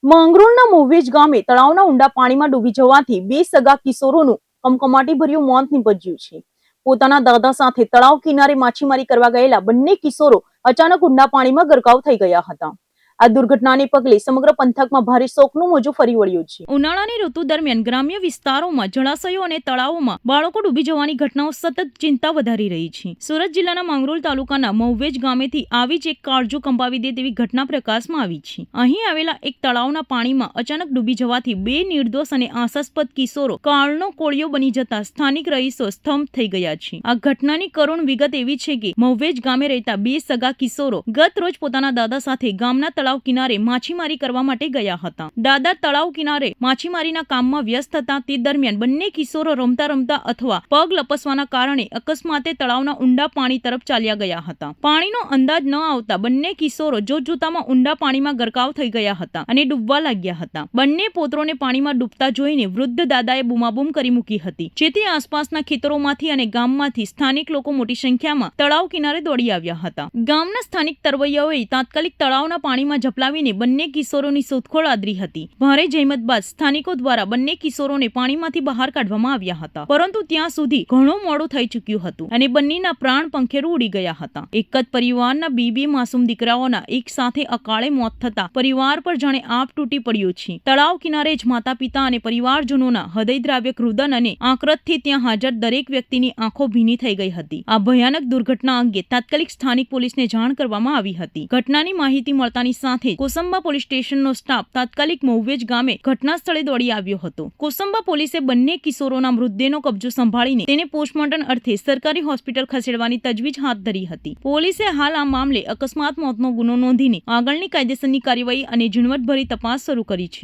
માંગરોળના મોવેજ ગામે તળાવના ઊંડા પાણીમાં ડૂબી જવાથી બે સગા કિશોરોનું કમકમાટીભર્યું મોત નીપજ્યું છે. પોતાના દાદા સાથે તળાવ કિનારે માછીમારી કરવા ગયેલા બંને કિશોરો અચાનક ઊંડા પાણીમાં ગરકાવ થઈ ગયા હતા. આ દુર્ઘટનાને પગલે સમગ્ર પંથકમાં ભારે શોકનું મોજું ફરી વળ્યું છે. ઉનાળાની ઋતુ દરમિયાન ગ્રામ્ય વિસ્તારોમાં જળાશયો અને તળાવોમાં બાળકો ડૂબી જવાની ઘટનાઓ સતત ચિંતા વધારી રહી છે. સુરત જિલ્લાના માંગરોળ તાલુકાના મહુવેજ ગામેથી આવી જ એક કાળજું કંપાવી દે તેવી ઘટના પ્રકાશમાં આવી છે. અહીં આવેલા એક તળાવના પાણીમાં અચાનક ડૂબી જવાથી બે નિર્દોષ અને આશાસ્પદ કિશોરો કાળનો કોળિયો બની જતા સ્થાનિક રહીશો સ્તંભ થઈ ગયા છે. આ ઘટનાની કરુણ વિગત એવી છે કે મહુવેજ ગામે રહેતા બે સગા કિશોરો ગત રોજ પોતાના દાદા સાથે ગામના તળાવ કિનારે માછીમારી કરવા માટે ગયા હતા. દાદા તળાવ કિનારે માછીમારીના કામમાં વ્યસ્ત હતા. તે દરમિયાન બંને કિશોરો રમતા રમતા અથવા પગ લપસવાના કારણે અકસ્માતે તળાવના ઊંડા પાણી તરફ ચાલ્યા ગયા હતા. પાણીનો અંદાજ ન આવતા બંને કિશોરો જોતજોતામાં ઊંડા પાણીમાં ગરકાવ થઈ ગયા હતા અને ડૂબવા લાગ્યા હતા. બંને પોત્રોને પાણીમાં ડૂબતા જોઈને વૃદ્ધ દાદાએ બૂમાબૂમ કરી મૂકી હતી, જેથી આસપાસના ખેતરોમાંથી અને ગામમાંથી સ્થાનિક લોકો મોટી સંખ્યામાં તળાવ કિનારે દોડી આવ્યા હતા. ગામના સ્થાનિક તરવૈયાઓએ તાત્કાલિક તળાવના પાણીમાં ઝપલાવીને બંને કિશોરોની શોધખોળ આદરી હતી. ભારે જહેમત બાદ સ્થાનિકો દ્વારા બંને કિશોરોને પાણીમાંથી બહાર કાઢવામાં આવ્યા હતા, પરંતુ ત્યાં સુધી ઘણું મોડું થઈ ચૂક્યું હતું અને બંનેના પ્રાણ પંખેરું ઉડી ગયા હતા. એક જ પરિવારના બે માસૂમ દીકરાઓના એક સાથે અકાળે મોત થતા પરિવાર પર જાણે આપ તૂટી પડ્યું છે. તળાવ કિનારે જ માતા પિતા અને પરિવારજનોના હૃદયદ્રાવ્ય રુદન અને આક્રતથી ત્યાં હાજર દરેક વ્યક્તિની આંખો ભીની થઈ ગઈ હતી. આ ભયાનક દુર્ઘટના અંગે તાત્કાલિક સ્થાનિક પોલીસને જાણ કરવામાં આવી હતી. ઘટનાની માહિતી મળતાની સાથે કોસંબા પોલીસ સ્ટેશનનો સ્ટાફ તાત્કાલિક મહુવેજ ગામે ઘટના સ્થળે દોડી આવ્યો હતો. કોસંબા પોલીસે બંને કિશોરોના મૃતદેહનો કબજો સંભાળીને તેને પોસ્ટમોર્ટમ અર્થે સરકારી હોસ્પિટલ ખસેડવાની તજવીજ હાથ ધરી હતી. પોલીસે હાલ આ મામલે અકસ્માત મોતનો ગુનો નોંધીને આગળની કાયદેસરની કાર્યવાહી અને ઝીણવટભરી તપાસ શરૂ કરી છે.